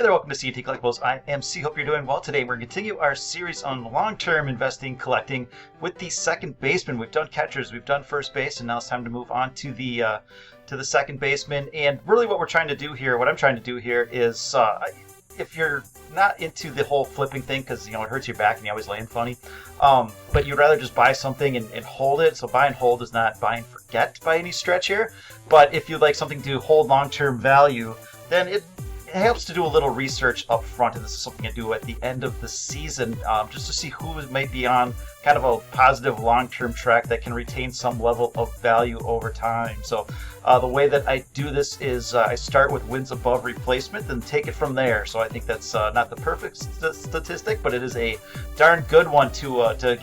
Hey there, welcome to CNT Collectibles. I am C. Hope you're doing well today. We're going to continue our series on long-term investing, collecting with the second baseman. We've done catchers, we've done first base, and now it's time to move on to the second baseman. And really what we're trying to do here, what I'm trying to do here is, if you're not into the whole flipping thing, because it hurts your back and you always land funny, but you'd rather just buy something and hold it. So buy and hold is not buy and forget by any stretch here. But if you'd like something to hold long-term value, then it helps to do a little research up front, and this is something I do at the end of the season, just to see who might be on kind of a positive long-term track that can retain some level of value over time. So the way that I do this is I start with wins above replacement and take it from there. So I think that's not the perfect statistic, but it is a darn good one to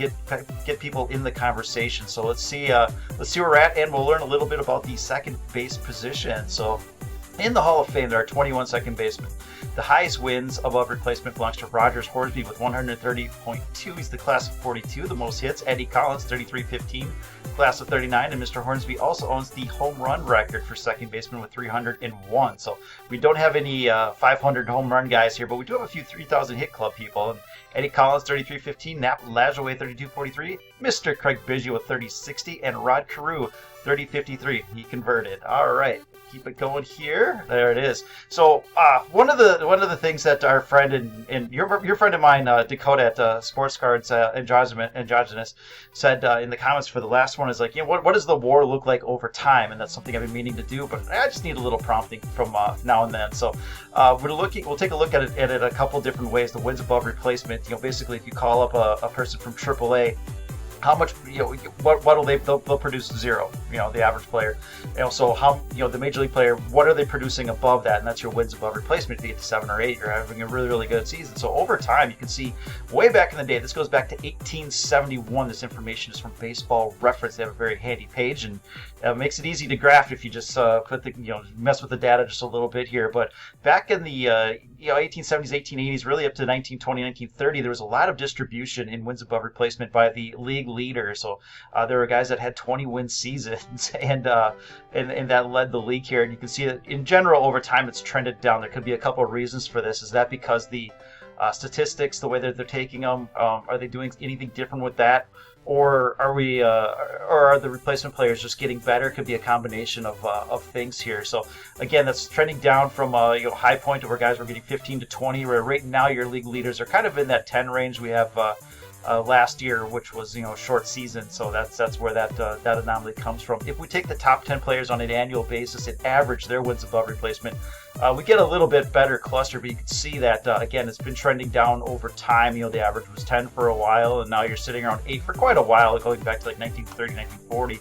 get people in the conversation. So let's see where we're at, and we'll learn a little bit about the second base position. So in the Hall of Fame, there are 21 second basemen. The highest wins above replacement belongs to Rogers Hornsby with 130.2. He's the class of 42. The most hits, Eddie Collins, 33.15, class of 39. And Mr. Hornsby also owns the home run record for second baseman with 301. So we don't have any 500 home run guys here, but we do have a few 3,000 hit club people. And Eddie Collins, 33.15, Nap Lajoie, 32.43, Mr. Craig Biggio with 30.60, and Rod Carew, 30.53. He converted. All right. Keep it going here. There it is. So one of the things that our friend and your friend of mine, Dakota at Sports Cards Androgynous, said in the comments for the last one is like, what does the WAR look like over time? And that's something I've been meaning to do, but I just need a little prompting from now and then. So we'll take a look at it a couple different ways. The wins above replacement. Basically, if you call up a person from AAA, how much, what'll they'll produce? Zero, the average player. So how, the major league player, what are they producing above that? And that's your wins above replacement. If you get to 7 or 8, you're having a really, really good season. So over time, you can see way back in the day, this goes back to 1871. This information is from Baseball Reference. They have a very handy page, and it makes it easy to graph if you just mess with the data just a little bit here. But back in the 1870s, 1880s, really up to 1920, 1930, there was a lot of distribution in wins above replacement by the league leader. So there were guys that had 20-win seasons, and that led the league here. And you can see that in general over time it's trended down. There could be a couple of reasons for this. Is that because the statistics, the way that they're taking them, are they doing anything different with that? Or are the replacement players just getting better? Could be a combination of things here. So again, that's trending down from a high point to where guys were getting 15 to 20. Where right now your league leaders are kind of in that 10 range. We have last year, which was short season, so that's where that anomaly comes from. If we take the top 10 players on an annual basis and average their wins above replacement, we get a little bit better cluster, but you can see that again it's been trending down over time. The average was 10 for a while, and now you're sitting around 8 for quite a while, going back to like 1930, 1940.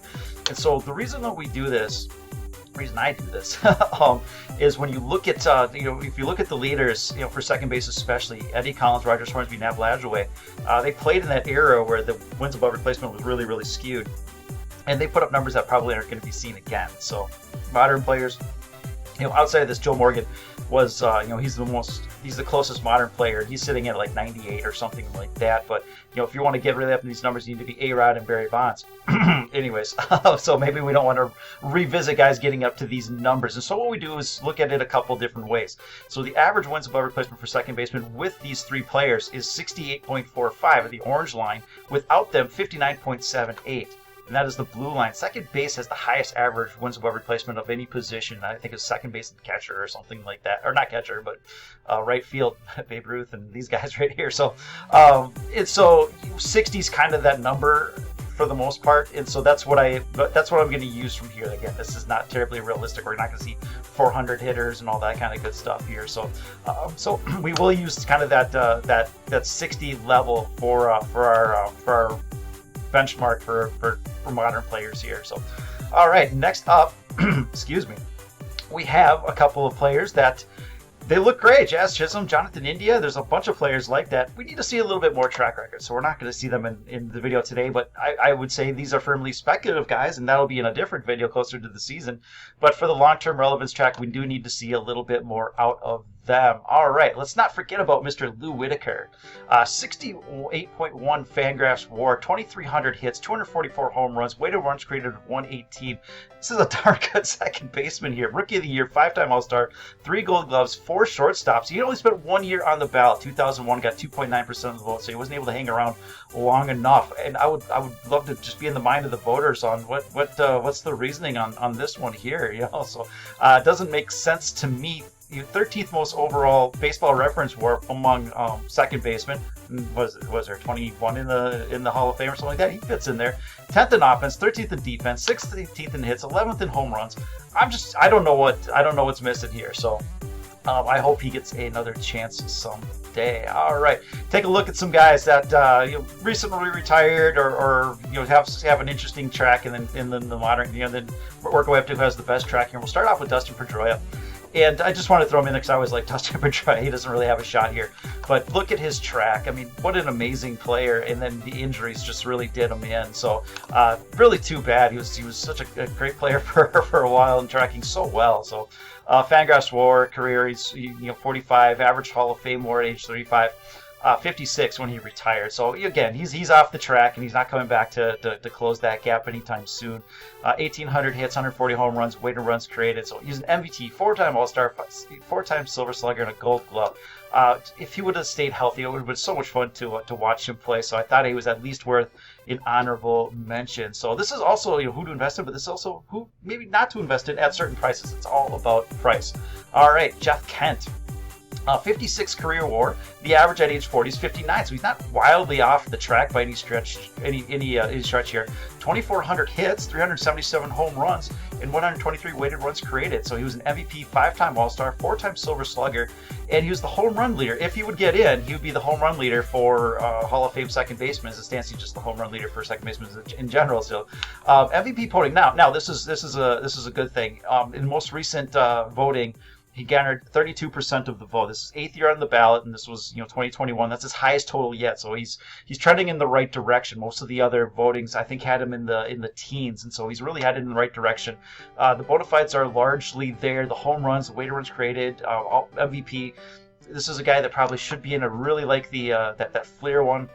And so the reason that we do this, reason I do this is when you look at if you look at the leaders for second base, especially Eddie Collins, Rogers Hornsby, Nap Lajoie, they played in that era where the wins above replacement was really, really skewed, and they put up numbers that probably aren't going to be seen again. So modern players, outside of this, Joe Morgan was he's the closest modern player. He's sitting at like 98 or something like that. But if you want to get really up in these numbers, you need to be A-Rod and Barry Bonds. Anyways, so maybe we don't want to revisit guys getting up to these numbers. And so what we do is look at it a couple different ways. So the average wins above replacement for second baseman with these three players is 68.45 at the orange line. Without them, 59.78. And that is the blue line. Second base has the highest average wins above replacement of any position. I think it's second base and catcher or something like that. Or not catcher, but right field, Babe Ruth and these guys right here. So 60 is kind of that number for the most part. And so that's what I'm going to use from here. Again, this is not terribly realistic. We're not going to see 400 hitters and all that kind of good stuff here. So we will use kind of that 60 level for our benchmark for modern players here. So all right, next up excuse me, we have a couple of players that they look great. Jazz Chisholm, Jonathan India, there's a bunch of players like that. We need to see a little bit more track record, so we're not going to see them in the video today, but I would say these are firmly speculative guys, and that'll be in a different video closer to the season. But for the long-term relevance track, we do need to see a little bit more out of them. All right, let's not forget about Mr. Lou Whitaker. 68.1 Fangraphs WAR, 2,300 hits, 244 home runs, weighted runs created of 118. This is a darn good second baseman here. Rookie of the Year, 5-time All-Star, 3 Gold Gloves, 4 shortstops. He only spent 1 year on the ballot. 2001 got 2.9% of the vote, so he wasn't able to hang around long enough. And I would love to just be in the mind of the voters on what's the reasoning on this one here. You know, so it doesn't make sense to me. 13th most overall Baseball Reference WAR among second basemen. Was there 21 in the Hall of Fame or something like that? He fits in there. 10th in offense, 13th in defense, 16th in hits, 11th in home runs. I don't know what's missing here. So I hope he gets another chance someday. All right, take a look at some guys that recently retired or have an interesting track, and then in the modern, then work our way up to who has the best track here. We'll start off with Dustin Pedroia. And I just want to throw him in there because I always like Dustin Pedroia. He doesn't really have a shot here. But look at his track. I mean, what an amazing player. And then the injuries just really did him in. So really too bad. He was such a great player for a while and tracking so well. So Fangraphs WAR career, he's 45, average Hall of Fame WAR at age 35. 56 when he retired. So again, he's off the track and he's not coming back to close that gap anytime soon. 1,800 hits, 140 home runs, weighted runs created. So he's an MVP, 4-time All-Star, 4-time Silver Slugger, and a Gold Glove. If he would have stayed healthy, it would have been so much fun to watch him play. So I thought he was at least worth an honorable mention. So this is also who to invest in, but this is also who maybe not to invest in at certain prices. It's all about price. All right, Jeff Kent. 56 career WAR. The average at age 40 is 59, so he's not wildly off the track by any stretch. Any stretch here. 2,400 hits, 377 home runs, and 123 weighted runs created. So he was an MVP, 5-time All-Star, 4-time Silver Slugger, and he was the home run leader. If he would get in, he would be the home run leader for Hall of Fame second baseman. As it stands, he's just the home run leader for second baseman in general. So MVP voting. Now this is a good thing. In most recent voting, he garnered 32% of the vote. This is 8th year on the ballot, and this was 2021. That's his highest total yet. So he's trending in the right direction. Most of the other votings I think had him in the teens, and so he's really headed in the right direction. The bona fides are largely there. The home runs, the weighted runs created, MVP. This is a guy that probably should be in. I really like the that Fleer one.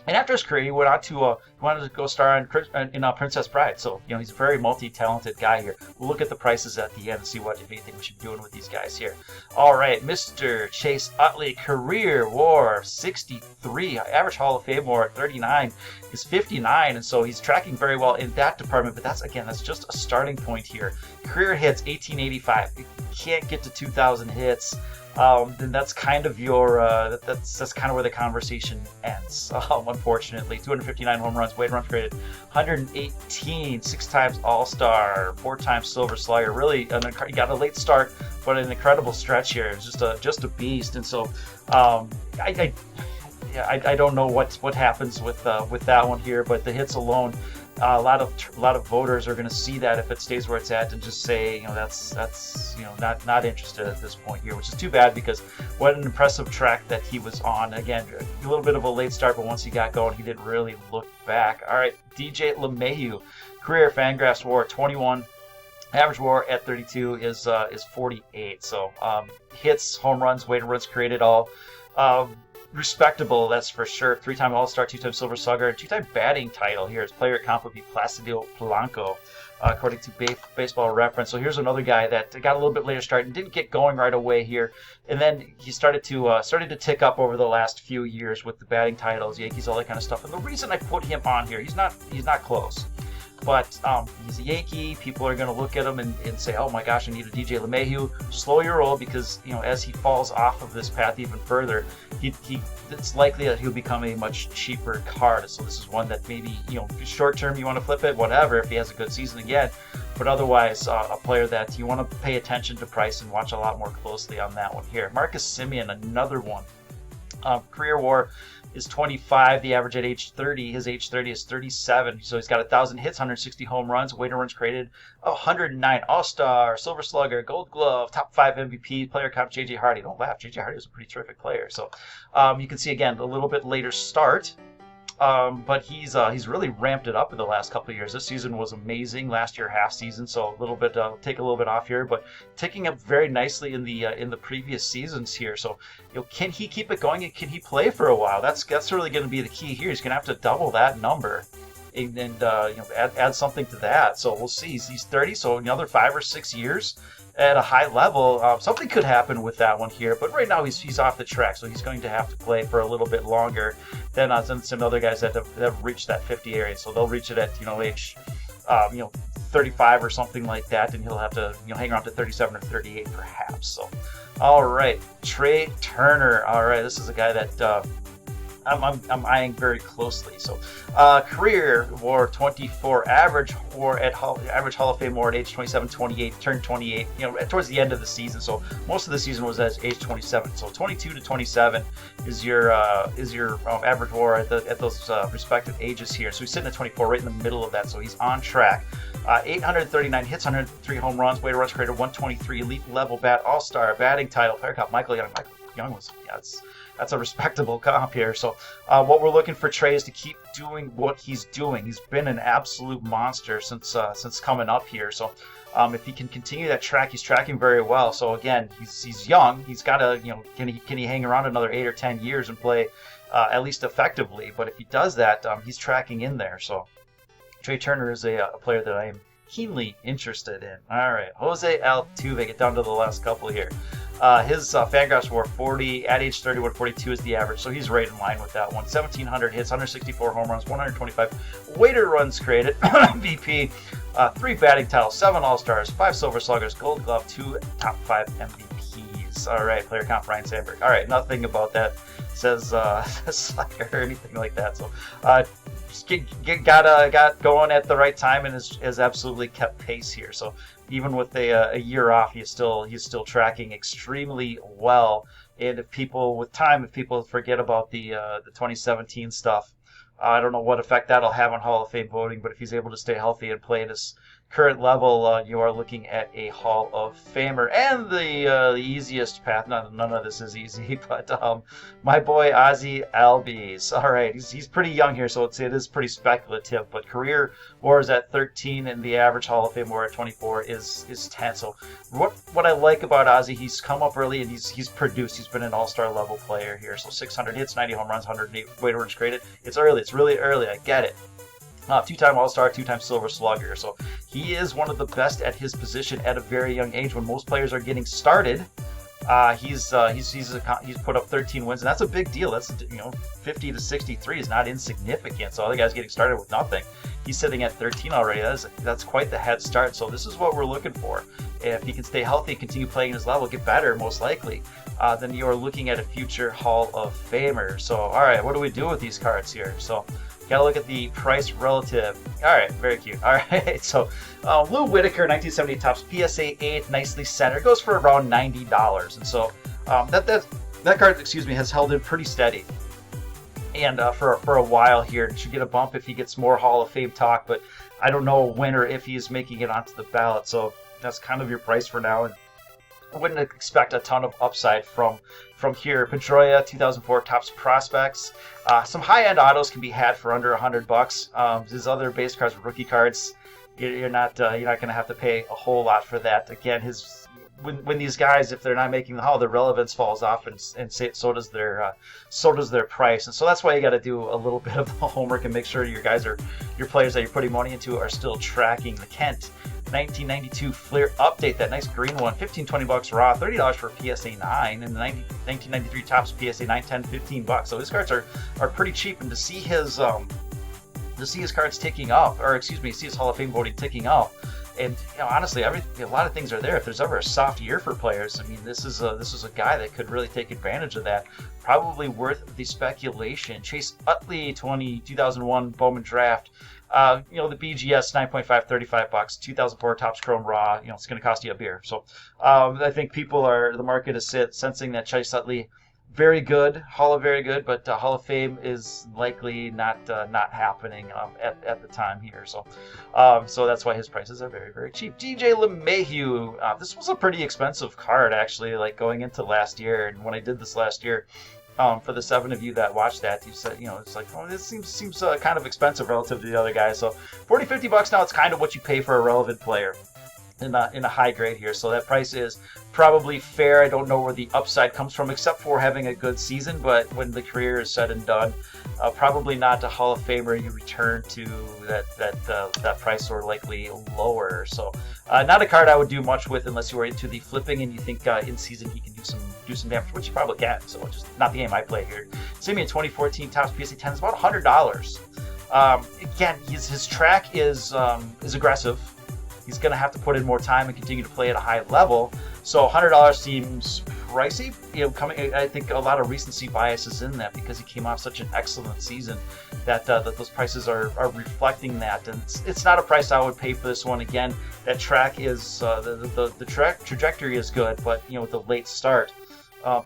And after his career, he went on to wanted to go star in Princess Bride. So he's a very multi-talented guy here. We'll look at the prices at the end and see what, if anything, we should be doing with these guys here. All right, Mr. Chase Utley, career WAR 63, average Hall of Fame WAR 39 is 59, and so he's tracking very well in that department. But that's just a starting point here. Career hits 1,885. You can't get to 2,000 hits. Then that's kind of your that's kind of where the conversation ends. Unfortunately, 259 home runs, weighted runs created, 118, 6 times All-Star, 4 times Silver Slugger. Really, he got a late start, but an incredible stretch here. It's just a beast. And so, I don't know what happens with that one here, but the hits alone. A lot of voters are going to see that if it stays where it's at and just say, that's not interested at this point here, which is too bad because what an impressive track that he was on. Again, a little bit of a late start, but once he got going, he didn't really look back. All right, DJ LeMahieu, career Fangraphs WAR 21. Average WAR at 32 is 48. So hits, home runs, weighted runs created, all respectable, that's for sure. 3-time All-Star, 2-time Silver Slugger, 2-time batting title here. His player comp would be Placido Polanco, according to Baseball Reference. So here's another guy that got a little bit later start and didn't get going right away here, and then he started to tick up over the last few years with the batting titles, Yankees, all that kind of stuff. And the reason I put him on here, he's not close. But he's a Yankee. People are going to look at him and say, oh my gosh, I need a DJ LeMahieu. Slow your roll because, as he falls off of this path even further, it's likely that he'll become a much cheaper card. So this is one that maybe, short term you want to flip it, whatever, if he has a good season again. But otherwise, a player that you want to pay attention to price and watch a lot more closely on that one here. Marcus Semien, another one. Career WAR is 25. The average at age 30, his age 30 is 37. So he's got 1,000 hits, 160 home runs, weighted runs created, 109 All-Star, Silver Slugger, Gold Glove, top 5 MVP, player comp J.J. Hardy. Don't laugh, J.J. Hardy was a pretty terrific player. So you can see again a little bit later start. But he's really ramped it up in the last couple of years. This season was amazing. Last year, half season, so a little bit take a little bit off here, but ticking up very nicely in the previous seasons here. So, can he keep it going and can he play for a while? That's really going to be the key here. He's going to have to double that number and add something to that. So we'll see. He's 30, so another 5 or 6 years at a high level. Something could happen with that one here, but right now he's off the track, so he's going to have to play for a little bit longer than some other guys that have reached that 50 area. So they'll reach it at age 35 or something like that, and he'll have to hang around to 37 or 38 perhaps. So, all right, Trea Turner. All right, this is a guy that I'm eyeing very closely. So, career WAR 24, average Hall of Fame WAR at age 27, 28, turned 28. Towards the end of the season. So most of the season was at age 27. So 22 to 27 is your average WAR at those respective ages here. So he's sitting at 24, right in the middle of that. So he's on track. 839 hits, 103 home runs, weighted runs created 123, elite level bat, all-star, batting title, player comp, Michael Young. Michael Young was that's a respectable comp here. So what we're looking for Trea is to keep doing what he's doing. He's been an absolute monster since coming up here. So if he can continue that track, he's tracking very well. So again, he's young. He's got to can he hang around another 8 or 10 years and play at least effectively? But if he does that, he's tracking in there. So Trea Turner is a player that I am keenly interested in. All right, Jose Altuve. Get down to the last couple here. His Fangraphs WAR 40 at age 31, 42 is the average, so he's right in line with that one. 1,700 hits, 164 home runs, 125 weighted runs created, MVP, 3 batting titles, 7 All-Stars, 5 Silver Sluggers, Gold Glove, 2 top 5 MVPs. All right, player comp Ryan Sandberg. All right, nothing about that says slugger or anything like that. So got going at the right time and has absolutely kept pace here. So even with a year off, he's still tracking extremely well. And if people forget about the 2017 stuff, I don't know what effect that'll have on Hall of Fame voting. But if he's able to stay healthy and play at his current level, you are looking at a Hall of Famer. And the easiest path, none of this is easy, but my boy Ossie Albies. All right, he's pretty young here, so it is pretty speculative, but career WAR is at 13, and the average Hall of Fame WAR at 24 is 10. So what I like about Ossie, he's come up early and he's produced. He's been an all-star level player here. So 600 hits, 90 home runs, 108 weighted runs created. It's early. It's really early. I get it. 2-time All-Star, 2-time Silver Slugger. So he is one of the best at his position at a very young age. When most players are getting started, he's put up 13 wins, and that's a big deal. That's 50 to 63 is not insignificant. So other guys getting started with nothing. He's sitting at 13 already. That's quite the head start. So this is what we're looking for. If he can stay healthy, continue playing his level, get better, most likely, then you are looking at a future Hall of Famer. So all right, what do we do with these cards here? So got to look at the price relative. All right, very cute. All right, so Lou Whitaker, 1970 Topps PSA 8, nicely centered, goes for around $90, and so that card, has held in pretty steady, and for a while here. Should get a bump if he gets more Hall of Fame talk, but I don't know when or if he is making it onto the ballot. So that's kind of your price for now, and I wouldn't expect a ton of upside from here. Pedroia, 2004 Topps Prospects. Some high-end autos can be had for under $100. His other base cards, rookie cards, you're not going to have to pay a whole lot for that. Again, when these guys, if they're not making the Hall, their relevance falls off, and so does their price. And so that's why you got to do a little bit of the homework and make sure your players that you're putting money into are still tracking. The Kent 1992 Fleer Update, that nice green one, $15-20 raw, $30 for PSA 9, and the 1993 Topps PSA 9, $10-15. So his cards are pretty cheap, and to see his cards ticking up, or see his Hall of Fame voting ticking up, and honestly, a lot of things are there. If there's ever a soft year for players, I mean, this is a guy that could really take advantage of that. Probably worth the speculation. Chase Utley, 2001 Bowman Draft. The BGS 9.5, $35, 2004 Topps Chrome Raw. It's going to cost you a beer. So I think the market is sensing that Chase Utley, very good, very good, but Hall of Fame is likely not happening at the time here. So that's why his prices are very, very cheap. DJ LeMahieu, this was a pretty expensive card actually, like going into last year, and when I did this last year, For the 7 of you that watched that, you said, it's like, oh, this seems kind of expensive relative to the other guys. So $40-50 now, it's kind of what you pay for a relevant player in a high grade here. So that price is probably fair. I don't know where the upside comes from, except for having a good season. But when the career is said and done, probably not a Hall of Famer. You return to that price or likely lower. So not a card I would do much with unless you were into the flipping and you think in season he can do some damage, which you probably can. So just not the game I play here. Simeon 2014 Topps PSA 10 is about $100. Again, his track is aggressive. He's going to have to put in more time and continue to play at a high level. So $100 seems pricey. I think a lot of recency bias is in that because he came off such an excellent season that those prices are reflecting that. And it's not a price I would pay for this one. Again, that track is the trajectory is good, but with the late start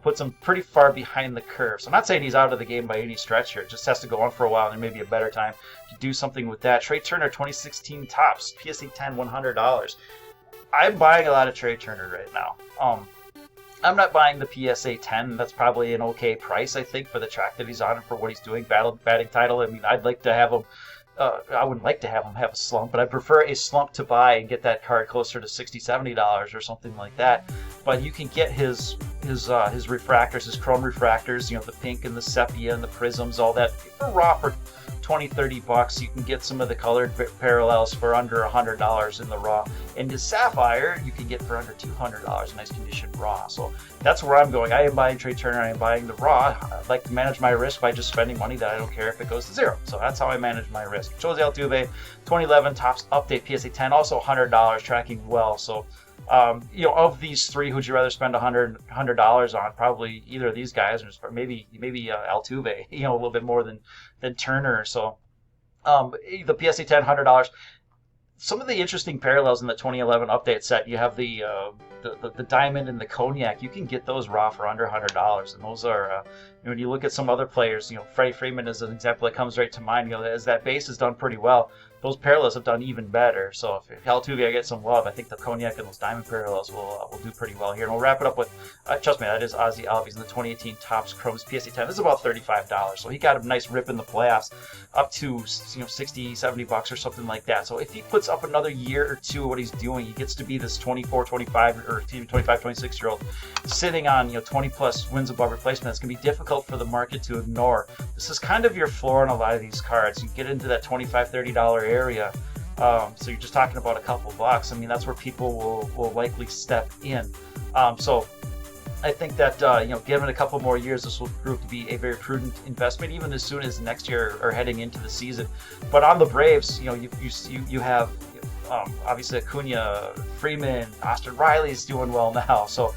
puts him pretty far behind the curve. So I'm not saying he's out of the game by any stretch here. It just has to go on for a while and maybe a better time to do something with that. Trea Turner 2016 Topps PSA 10 $100. I'm buying a lot of Trea Turner right now. I'm not buying the PSA 10. That's probably an okay price, I think, for the track that he's on and for what he's doing. Batting title. I mean, I'd like to have him. I wouldn't like to have him have a slump, but I prefer a slump to buy and get that card closer to $60-70 or something like that. But you can get his refractors, his chrome refractors, the pink and the sepia and the prisms, all that for raw for $20-30. You can get some of the colored parallels for under $100 in the raw, and the sapphire you can get for under $200 in nice condition raw. So that's where I'm going. I am buying Trea Turner. I am buying the raw. I'd like to manage my risk by just spending money that I don't care if it goes to zero. So that's how I manage my risk. Ossie Albies 2011 Topps Update PSA 10, also $100, tracking well. So of these three, who'd you rather spend $100 on? Probably either of these guys, or maybe Altuve, a little bit more than Turner. So the PSA 10 $100. Some of the interesting parallels in the 2011 update set, you have the diamond and the cognac. You can get those raw for under $100, and those are when you look at some other players, Freddie Freeman is an example that comes right to mind. As that base has done pretty well, those parallels have done even better. So if Altuve gets some love, I think the cognac and those diamond parallels will do pretty well here. And we'll wrap it up with, trust me, that is Ossie Albies in the 2018 Topps Chrome's PSA 10. This is about $35. So he got a nice rip in the playoffs, up to $60-70 or something like that. So if he puts up another year or two of what he's doing, he gets to be this 24, 25, or 25, 26 year old sitting on 20 plus wins above replacement. That's gonna be difficult for the market to ignore. This is kind of your floor on a lot of these cards. You get into that $25-30 area. So you're just talking about a couple bucks. I mean, that's where people will likely step in. So I think that given a couple more years, this will prove to be a very prudent investment, even as soon as next year or heading into the season. But on the Braves, you have obviously Acuna, Freeman, Austin Riley's doing well now. So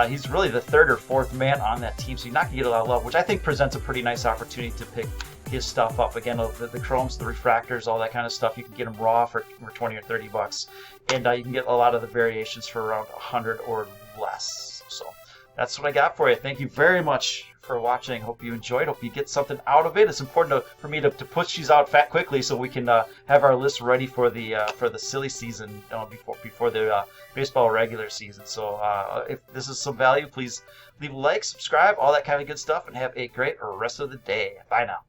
he's really the third or fourth man on that team. So you're not gonna get a lot of love, which I think presents a pretty nice opportunity to pick his stuff up. Again, the chromes, the refractors, all that kind of stuff, you can get them raw for $20 or $30, and you can get a lot of the variations for around $100 or less. So that's what I got for you. Thank you very much for watching. Hope you enjoyed. Hope you get something out of it. It's important for me to push these out quickly so we can have our list ready for the silly season before the baseball regular season. So if this is some value, please leave a like, subscribe, all that kind of good stuff, and have a great rest of the day. Bye now.